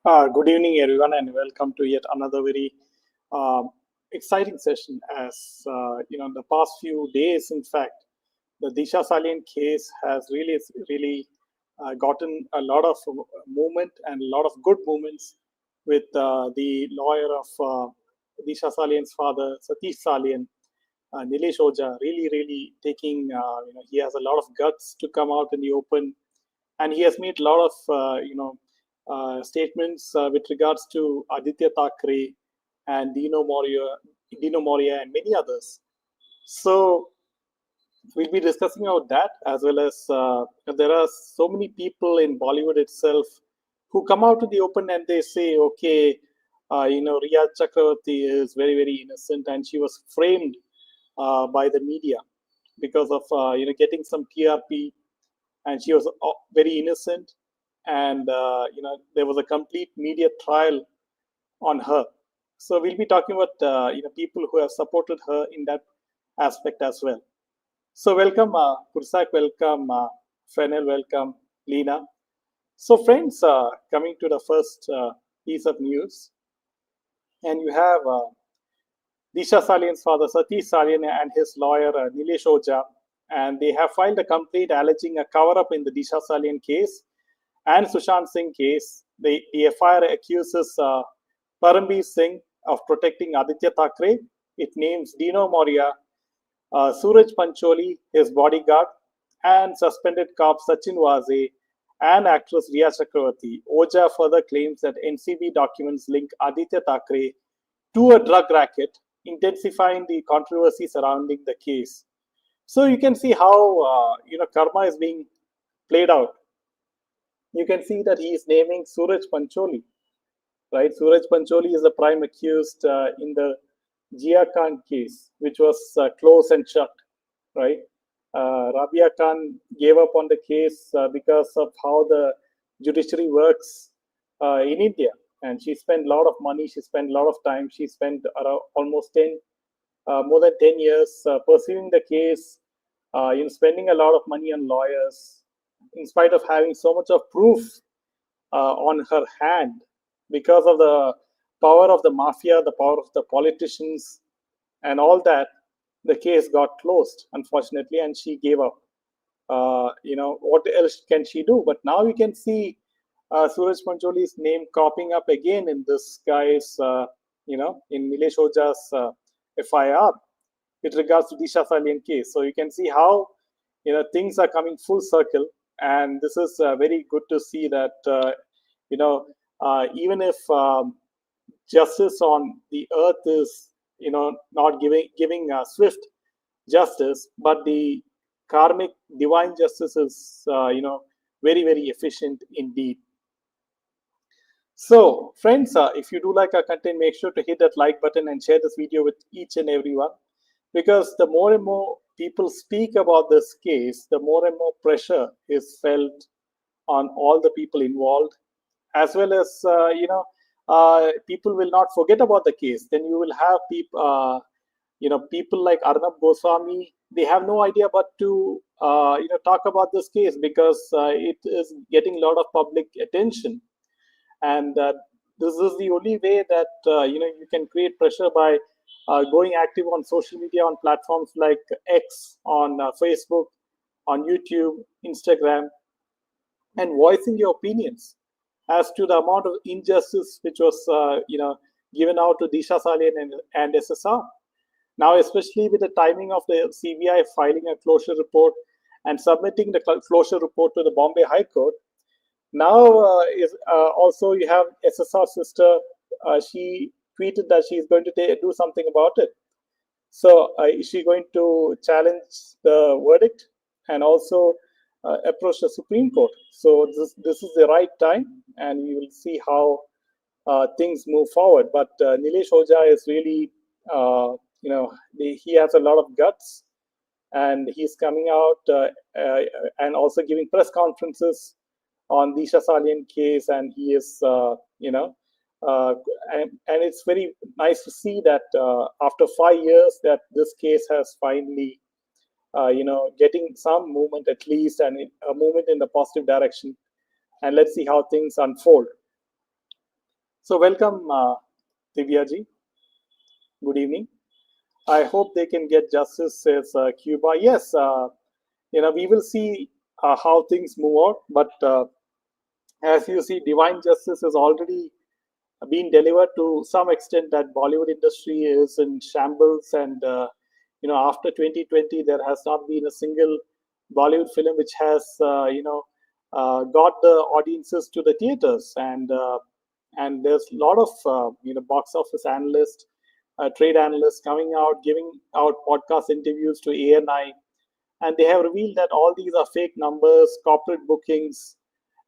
Good evening, everyone, and welcome to yet another very uh, exciting session. As the past few days, in fact, the Disha Salian case has really gotten a lot of movement and a lot of good movements with the lawyer of Disha Salian's father, Satish Salian, Nilesh Oja, really taking. He has a lot of guts to come out in the open, and he has made a lot of statements with regards to Aditya Thackeray and Dino Moria, and many others. So we'll be discussing about that as well as there are so many people in Bollywood itself who come out to the open and they say, okay, Riya Chakravarti is very innocent and she was framed by the media because of getting some TRP, and she was very innocent, and there was a complete media trial on her. So we'll be talking about people who have supported her in that aspect as well. So welcome, Pursak, welcome, Fenel, welcome, Lena. So friends, coming to the first piece of news, and you have Disha Salian's father, Satish Salian, and his lawyer, Nilesh Oja, and they have filed a complaint alleging a cover-up in the Disha Salian case and Sushant Singh case. The FIR accuses Paramveer Singh of protecting Aditya Thackeray. It names Dino Moria, Suraj Pancholi, his bodyguard, and suspended cop Sachin Waze and actress Riya Chakravarti. Oja further claims that NCB documents link Aditya Thackeray to a drug racket, intensifying the controversy surrounding the case. So you can see how karma is being played out. You can see that he is naming Suraj Pancholi, right? Suraj Pancholi is the prime accused in the Jia Khan case, which was closed and shut, right? Rabia Khan gave up on the case because of how the judiciary works in India. And she spent a lot of money, she spent a lot of time, she spent around almost more than 10 years pursuing the case, spending a lot of money on lawyers, in spite of having so much of proof on her hand because of the power of the mafia, the power of the politicians, and all that. The case got closed, unfortunately, and she gave up. What else can she do? But now you can see Suraj Pancholi's name cropping up again in this guy's, in Nilesh Oja's FIR with regards to Disha Salian case. So you can see how things are coming full circle, and this is very good to see that even if justice on the earth is not giving swift justice, but the karmic divine justice is very efficient indeed. So friends, if you do like our content, make sure to hit that like button and share this video with each and everyone, because the more and more people speak about this case, the more and more pressure is felt on all the people involved, as well as people will not forget about the case. Then you will have people like Arnab Goswami. They have no idea but to talk about this case because it is getting a lot of public attention, and this is the only way that you can create pressure by going active on social media, on platforms like X, on Facebook, on YouTube, Instagram, and voicing your opinions as to the amount of injustice which was given out to Disha Salian and SSR. Now, especially with the timing of the CBI filing a closure report and submitting the closure report to the Bombay High Court, now is also you have SSR sister. She tweeted that she is going to do something about it. So is she going to challenge the verdict and also approach the Supreme Court? So this is the right time, and we will see how things move forward. But Nilesh Oja is really, he has a lot of guts, and he's coming out and also giving press conferences on Disha Salian case, and he is, and it's very nice to see that after 5 years that this case has finally, getting some movement at least, and a movement in the positive direction. And let's see how things unfold. So welcome, Divya ji. Good evening. I hope they can get justice, says Cuba. Yes, we will see how things move out. But as you see, divine justice has already been delivered to some extent. That Bollywood industry is in shambles, and after 2020, there has not been a single Bollywood film which has got the audiences to the theaters, and there's a lot of box office analysts, trade analysts coming out giving out podcast interviews to ANI, and they have revealed that all these are fake numbers, corporate bookings,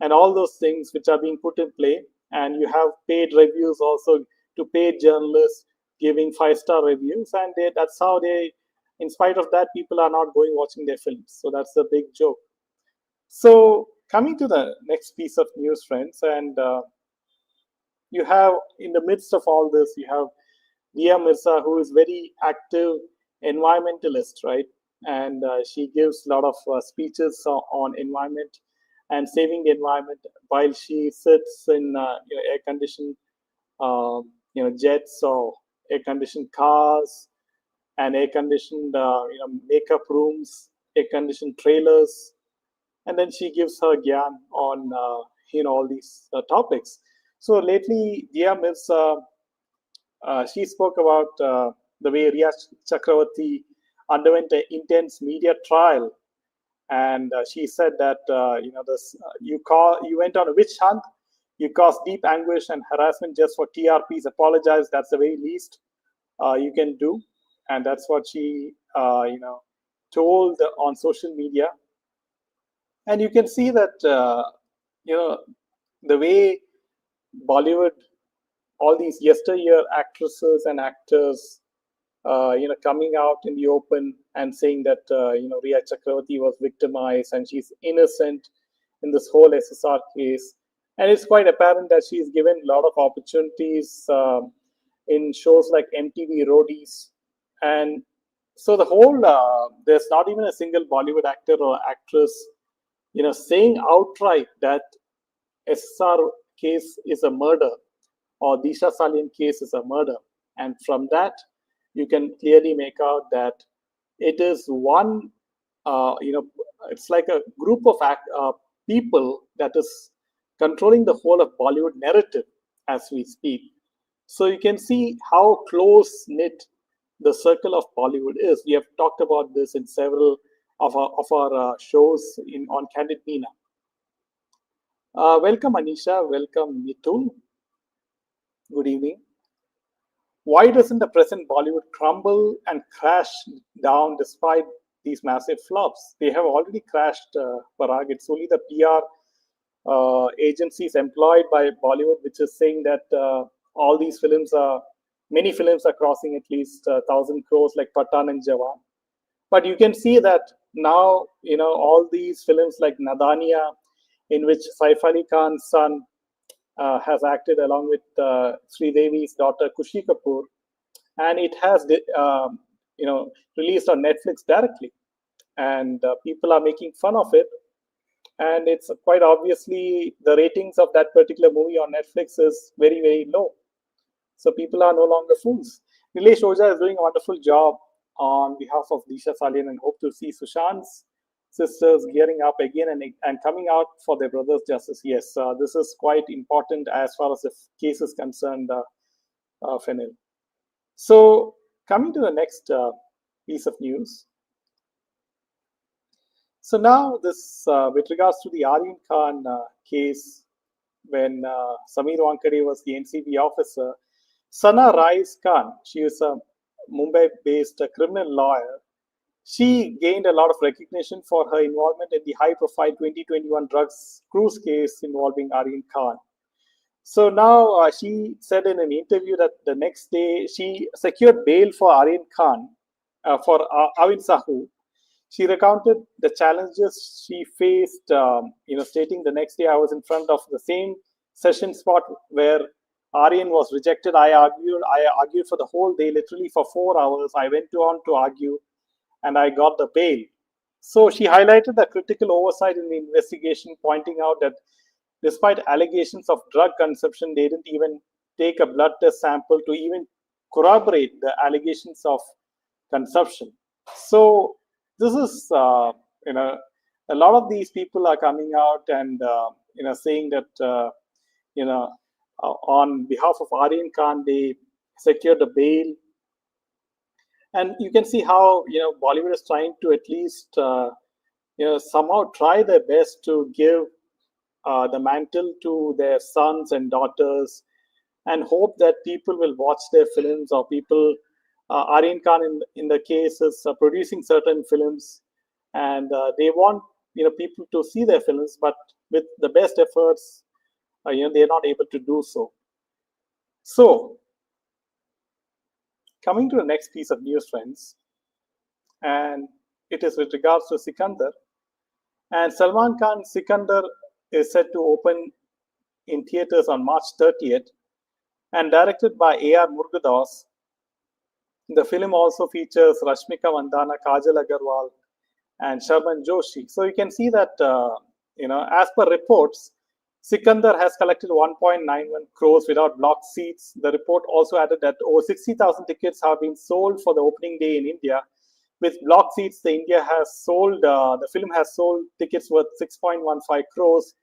and all those things which are being put in play. And you have paid reviews also to paid journalists giving five-star reviews, and that's how they. In spite of that, people are not going watching their films. So that's a big joke. So coming to the next piece of news, friends, and you have in the midst of all this, you have Dia Mirza, who is very active environmentalist, right? And she gives a lot of speeches on environment and saving the environment while she sits in air-conditioned jets or air-conditioned cars and air-conditioned makeup rooms, air-conditioned trailers, and then she gives her gyan on all these topics. So lately, Dia Mirza she spoke about the way Riya Chakravarti underwent an intense media trial, and she said that this you went on a witch hunt, you caused deep anguish and harassment just for TRPs. Apologize. That's the very least you can do, and that's what she told on social media. And you can see that you know the way Bollywood, all these yesteryear actresses and actors, coming out in the open and saying that Riya Chakravarti was victimized and she's innocent in this whole SSR case, and it's quite apparent that she's given a lot of opportunities in shows like MTV Roadies, and so the whole there's not even a single Bollywood actor or actress, saying outright that SSR case is a murder or Disha Salian case is a murder. And from that, you can clearly make out that it is one, it's like a group of people that is controlling the whole of Bollywood narrative as we speak. So you can see how close knit the circle of Bollywood is. We have talked about this in several of our shows on Candid Meena. Welcome, Anisha. Welcome, Mitul. Good evening. Why doesn't the present Bollywood crumble and crash down despite these massive flops? They have already crashed, Parag. It's only the PR agencies employed by Bollywood which is saying that all these many films are crossing at least 1,000 crores like Patan and Jawan. But you can see that now, all these films like Nadania, in which Saif Ali Khan's son has acted along with Sri Devi's daughter Kushi Kapoor, and it has released on Netflix directly, and people are making fun of it, and it's quite obviously the ratings of that particular movie on Netflix is very very low, so people are no longer fools. Nilesh Oja is doing a wonderful job on behalf of Disha Salian, and hope to see Sushant's sisters gearing up again and coming out for their brother's justice. Yes, this is quite important as far as the case is concerned, Fenil. So, coming to the next piece of news. So now this, with regards to the Aryan Khan case, when Sameer Wankade was the NCB officer, Sana Rais Khan, she is a Mumbai-based criminal lawyer. She gained a lot of recognition for her involvement in the high-profile 2021 drugs cruise case involving Aryan Khan. So now she said in an interview that the next day she secured bail for Aryan Khan for Avin Sahu. She recounted the challenges she faced, stating the next day I was in front of the same session spot where Aryan was rejected. I argued for the whole day, literally for 4 hours. I went on to argue and I got the bail. So she highlighted the critical oversight in the investigation, pointing out that despite allegations of drug consumption, they didn't even take a blood test sample to even corroborate the allegations of consumption. So this is, you know, a lot of these people are coming out and, saying that, you know, on behalf of Aryan Khan, they secured a bail. And you can see how, Bollywood is trying to at least, somehow try their best to give the mantle to their sons and daughters, and hope that people will watch their films, or people, Aryan Khan in the case is producing certain films, and they want people to see their films, but with the best efforts, they're not able to do so. So coming to the next piece of news, friends, and it is with regards to Sikandar. And Salman Khan's Sikandar is set to open in theaters on March 30th, and directed by A.R. Murugadoss. The film also features Rashmika Mandana, Kajal Agarwal, and Sharman Joshi. So you can see that, as per reports, Sikandar has collected 1.91 crores without blocked seats. The report also added that over 60,000 tickets have been sold for the opening day in India. With blocked seats, the film has sold tickets worth 6.15 crores.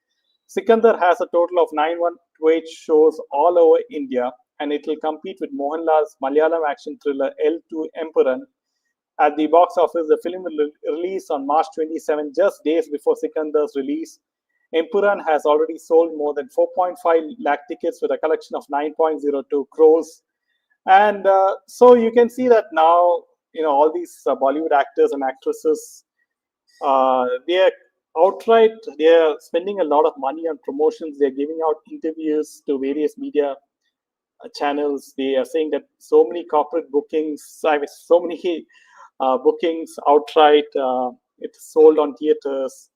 Sikandar has a total of 918 shows all over India, and it will compete with Mohanlal's Malayalam action thriller L2 Emperor. At the box office, the film will release on March 27, just days before Sikandar's release. Empuran has already sold more than 4.5 lakh tickets with a collection of 9.02 crores. And so you can see that now, all these Bollywood actors and actresses, they're spending a lot of money on promotions. They're giving out interviews to various media channels. They are saying that so many corporate bookings, so many bookings outright, it's sold on theaters.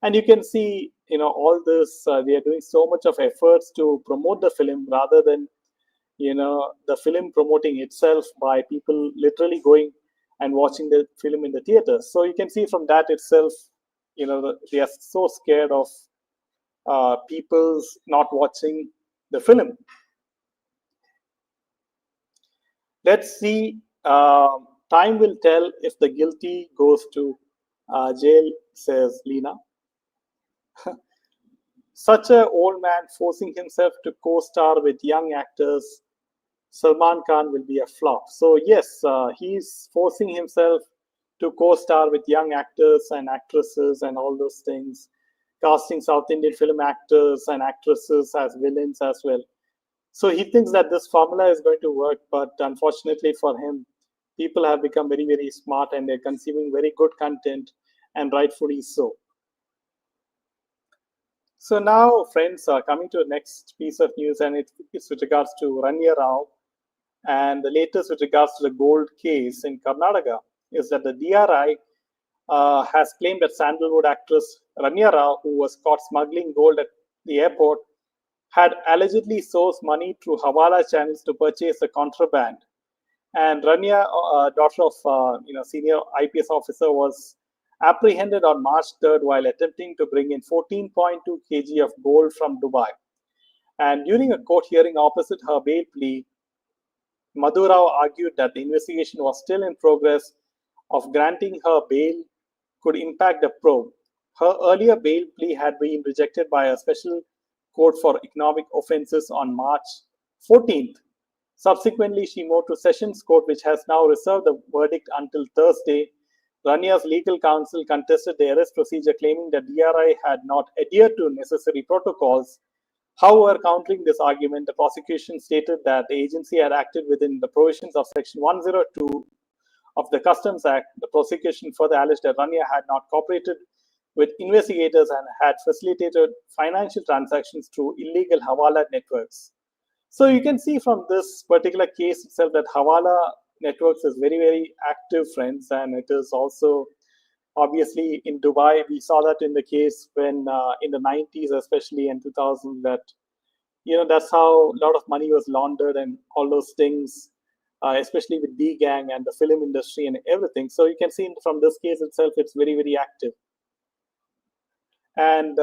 And you can see, all this, they are doing so much of efforts to promote the film rather than, the film promoting itself by people literally going and watching the film in the theaters. So you can see from that itself, they are so scared of people's not watching the film. Let's see. Time will tell if the guilty goes to jail, says Lena. Such an old man forcing himself to co-star with young actors, Salman Khan will be a flop. So yes, he's forcing himself to co-star with young actors and actresses and all those things, casting South Indian film actors and actresses as villains as well. So he thinks that this formula is going to work, but unfortunately for him, people have become very, very smart, and they're consuming very good content, and rightfully so. So now, friends, coming to the next piece of news, and it's with regards to Rania Rao, and the latest with regards to the gold case in Karnataka is that the DRI has claimed that Sandalwood actress Rania Rao, who was caught smuggling gold at the airport, had allegedly sourced money through Hawala channels to purchase the contraband. And Rania, daughter of senior IPS officer, was apprehended on March 3rd while attempting to bring in 14.2 kg of gold from Dubai. And during a court hearing opposite her bail plea, Madhu Rao argued that the investigation was still in progress, of granting her bail could impact the probe. Her earlier bail plea had been rejected by a special court for economic offences on March 14th. Subsequently, she moved to Sessions Court, which has now reserved the verdict until Thursday. Rania's legal counsel contested the arrest procedure, claiming that DRI had not adhered to necessary protocols. However, countering this argument, the prosecution stated that the agency had acted within the provisions of Section 102 of the Customs Act. The prosecution further alleged that Rania had not cooperated with investigators and had facilitated financial transactions through illegal Hawala networks. So you can see from this particular case itself that Hawala networks is very, very active, friends, and it is also obviously in Dubai. We saw that in the case when in the 90s, especially in 2000, that that's how a lot of money was laundered and all those things, especially with D Gang and the film industry and everything. So you can see from this case itself, it's very, very active. And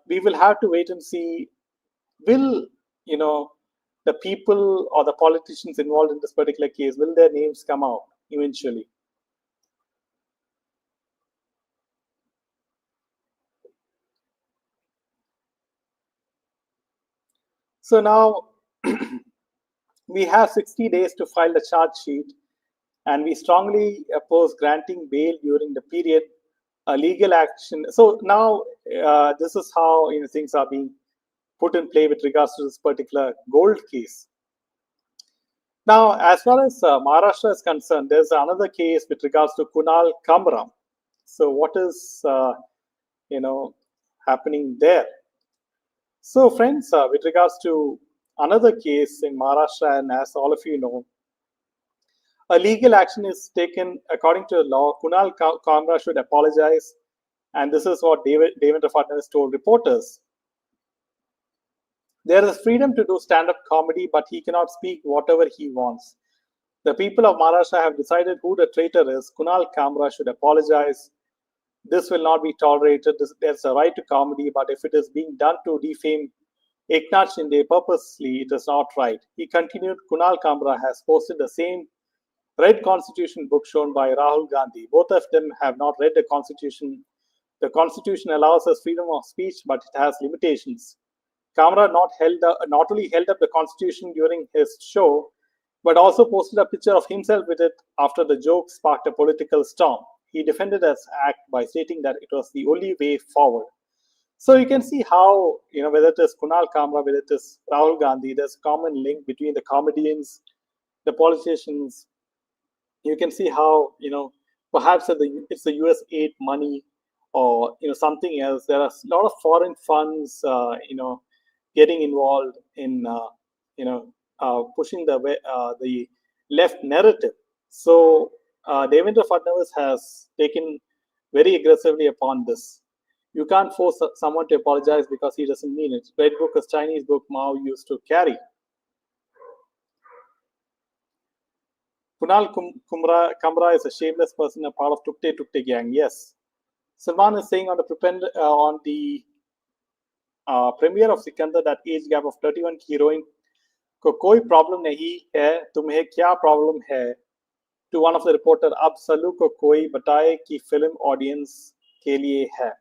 we will have to wait and see, will the people or the politicians involved in this particular case, will their names come out eventually? So now we have 60 days to file the charge sheet, and we strongly oppose granting bail during the period. Legal action. So now this is how things are being put in play with regards to this particular gold case. Now, as far as Maharashtra is concerned, there's another case with regards to Kunal Kamra. So, what is you know happening there? So, friends, with regards to another case in Maharashtra, and as all of you know, a legal action is taken according to the law. Kunal Kamra should apologize, and this is what Devendra Fadnavis told reporters. There is freedom to do stand-up comedy, but he cannot speak whatever he wants. The people of Maharashtra have decided who the traitor is. Kunal Kamra should apologize. This will not be tolerated. There's a right to comedy, but if it is being done to defame Eknath Shinde purposely, it is not right. He continued, Kunal Kamra has posted the same red constitution book shown by Rahul Gandhi. Both of them have not read the constitution. The constitution allows us freedom of speech, but it has limitations. Kamra not only held up the constitution during his show, but also posted a picture of himself with it after the joke sparked a political storm. He defended his act by stating that it was the only way forward. So you can see how, whether it is Kunal Kamra, whether it is Rahul Gandhi, there's a common link between the comedians, the politicians. You can see how, perhaps it's the US aid money or, something else. There are a lot of foreign funds, getting involved in, pushing the left narrative. So Devendra Fadnavis has taken very aggressively upon this. You can't force someone to apologize because he doesn't mean it. Red book is Chinese book Mao used to carry. Kunal Kamra is a shameless person, a part of Tukte gang. Yes. Salman is saying on the premiere of Sikandar that age gap of 31 की heroine को कोई problem नहीं है, तुम्हें क्या problem है? To one of the reporter, अब सलू को कोई बताए कि फिल्म ऑडियंस के लिए है.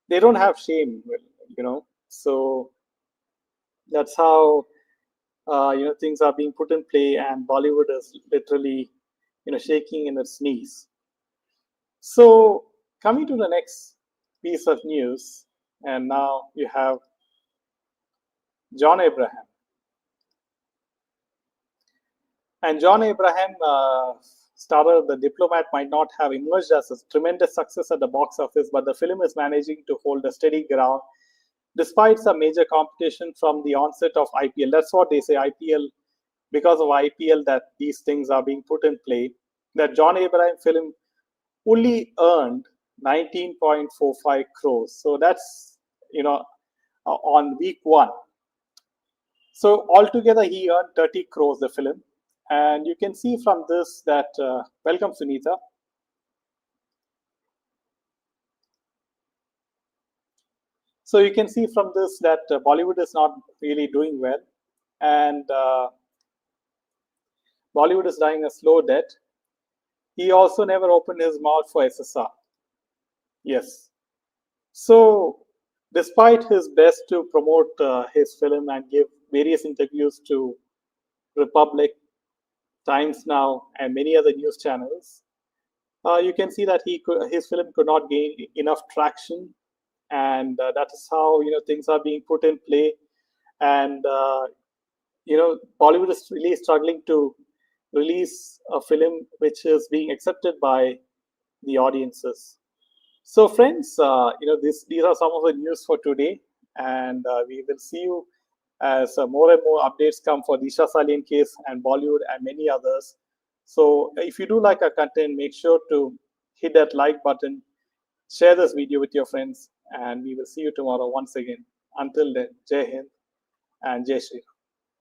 They don't have shame, so that's how things are being put in play, and Bollywood is literally shaking in its knees. So coming to the next piece of news, and now you have John Abraham. And John Abraham, starrer The Diplomat, might not have emerged as a tremendous success at the box office, but the film is managing to hold a steady ground despite some major competition from the onset of IPL. That's what they say, IPL, because of IPL that these things are being put in play. That John Abraham film only earned 19.45 crores. So that's, on week one. So altogether, he earned 30 crores, the film. And you can see from this that, welcome Sunita. So you can see from this that Bollywood is not really doing well. And Bollywood is dying a slow death. He also never opened his mouth for SSR. Yes. So despite his best to promote his film and give various interviews to Republic, Times Now, and many other news channels, you can see that his film could not gain enough traction, and that is how things are being put in play. And Bollywood is really struggling to release a film which is being accepted by the audiences. So, friends, these are some of the news for today, and we will see you as more and more updates come for Disha Salian case and Bollywood and many others. So, if you do like our content, make sure to hit that like button, share this video with your friends, and we will see you tomorrow once again. Until then, Jai Hind and Jai Shri Ram.